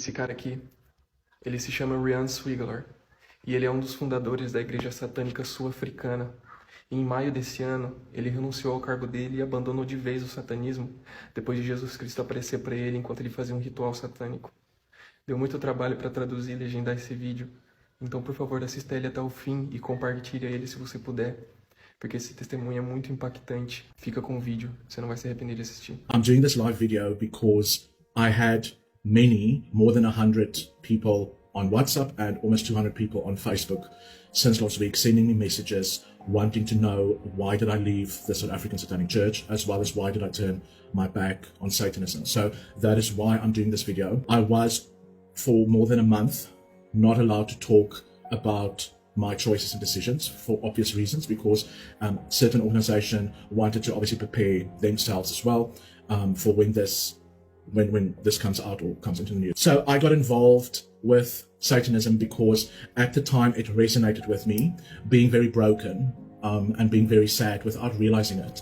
Esse cara aqui, ele se chama Ryan Swigler e ele é um dos fundadores da Igreja Satânica Sul-Africana. E em maio desse ano, ele renunciou ao cargo dele e abandonou de vez o satanismo, depois de Jesus Cristo aparecer para ele enquanto ele fazia um ritual satânico. Deu muito trabalho para traduzir e legendar esse vídeo, então por favor assista ele até o fim e compartilhe ele se você puder, porque esse testemunho é muito impactante. Fica com o vídeo, você não vai se arrepender de assistir. I'm doing this live video because I had more than 100 people on WhatsApp and almost 200 people on Facebook since last week sending me messages wanting to know why did I leave the South African Satanic Church, as well as why did I turn my back on Satanism. So that is why I'm doing this video. I was for more than a month not allowed to talk about my choices and decisions for obvious reasons, because certain organization wanted to obviously prepare themselves as well for when this comes out or comes into the news. So I got involved with Satanism because at the time it resonated with me, being very broken and being very sad without realizing it.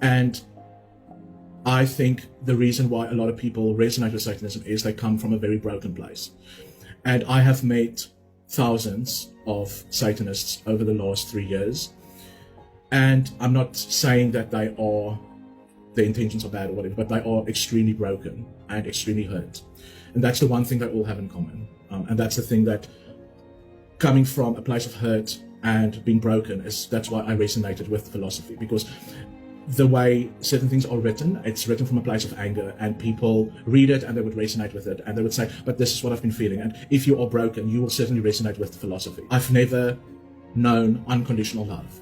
And I think the reason why a lot of people resonate with Satanism is they come from a very broken place. And I have met thousands of Satanists over the last 3 years. And I'm not saying that their intentions are bad or whatever, but they are extremely broken and extremely hurt. And that's the one thing they all have in common. And that's the thing that, coming from a place of hurt and being broken, that's why I resonated with philosophy, because the way certain things are written, it's written from a place of anger, and people read it and they would resonate with it and they would say, but this is what I've been feeling. And if you are broken, you will certainly resonate with philosophy. I've never known unconditional love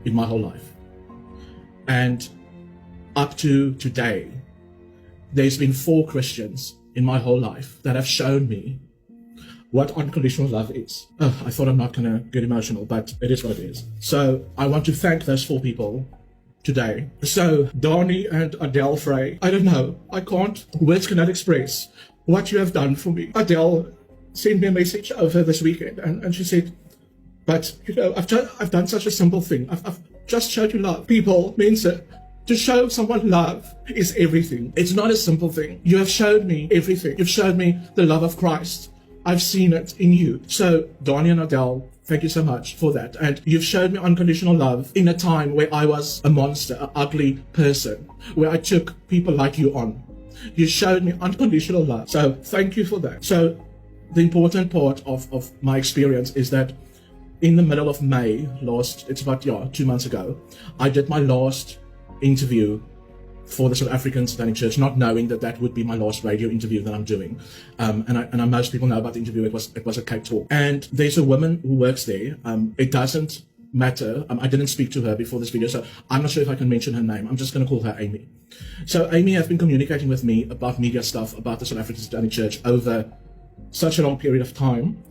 in my whole life. And up to today, there's been 4 Christians in my whole life that have shown me what unconditional love is. I thought I'm not going to get emotional, but it is what it is. So I want to thank those 4 people today. So Donnie and Adele Frey, I don't know, words cannot express what you have done for me. Adele sent me a message over this weekend and she said, but you know, I've done such a simple thing. I've just showed you love. People means it. To show someone love is everything. It's not a simple thing. You have showed me everything. You've showed me the love of Christ. I've seen it in you. So, Donnie and Adele, thank you so much for that. And you've showed me unconditional love in a time where I was a monster, an ugly person, where I took people like you on. You showed me unconditional love. So, thank you for that. So, the important part of my experience is that in the middle of May, it's about 2 months ago, I did my last interview for the South African Satanic Church, not knowing that would be my last radio interview that I'm doing. And most people know about the interview. It was a Cape talk. And there's a woman who works there. It doesn't matter. I didn't speak to her before this video, so I'm not sure if I can mention her name. I'm just going to call her Amy. So Amy has been communicating with me about media stuff, about the South African Satanic Church over such a long period of time.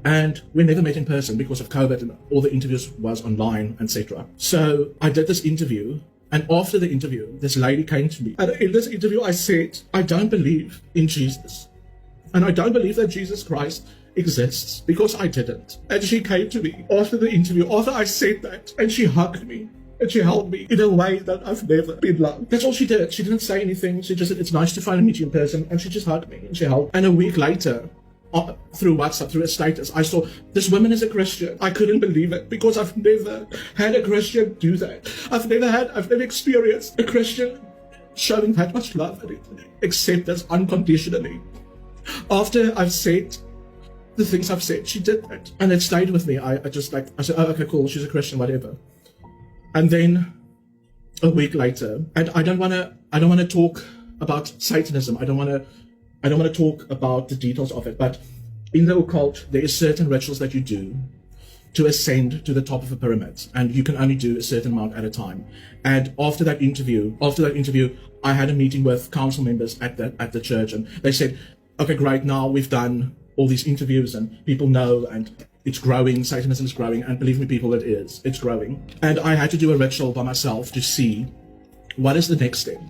And we never met in person because of COVID, and all the interviews was online, etc. So I did this interview, and after the interview, this lady came to me. And in this interview, I said, I don't believe in Jesus. And I don't believe that Jesus Christ exists, because I didn't. And she came to me after the interview, after I said that, and she hugged me. And she held me in a way that I've never been loved. That's all she did. She didn't say anything. She just said, it's nice to finally meet you in person. And she just hugged me, and she held me. And a week later, through WhatsApp, through a status, I saw this woman is a Christian. I couldn't believe it, because I've never had a Christian do that. I've never experienced a Christian showing that much love and acceptance unconditionally. After I've said the things I've said, she did that, and it stayed with me. I said, oh, okay, cool, she's a Christian, whatever. And then a week later, and I don't want to talk about Satanism. I don't want to talk about the details of it, but in the occult, there is certain rituals that you do to ascend to the top of a pyramid, and you can only do a certain amount at a time. And after that interview, I had a meeting with council members at the church, and they said, okay, great, now we've done all these interviews and people know, and it's growing, Satanism is growing, and believe me, people, it's growing. And I had to do a ritual by myself to see what is the next step.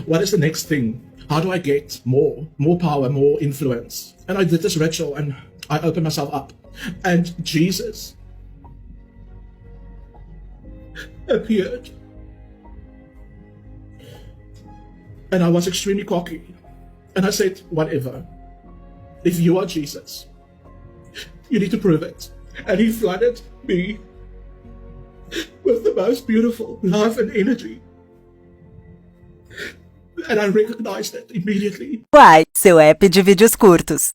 What is the next thing? How do I get more power, more influence? And I did this ritual, and I opened myself up, and Jesus appeared. And I was extremely cocky. And I said, whatever. If you are Jesus, you need to prove it. And he flooded me with the most beautiful love and energy. And I recognized it immediately. Uai, seu app de vídeos curtos.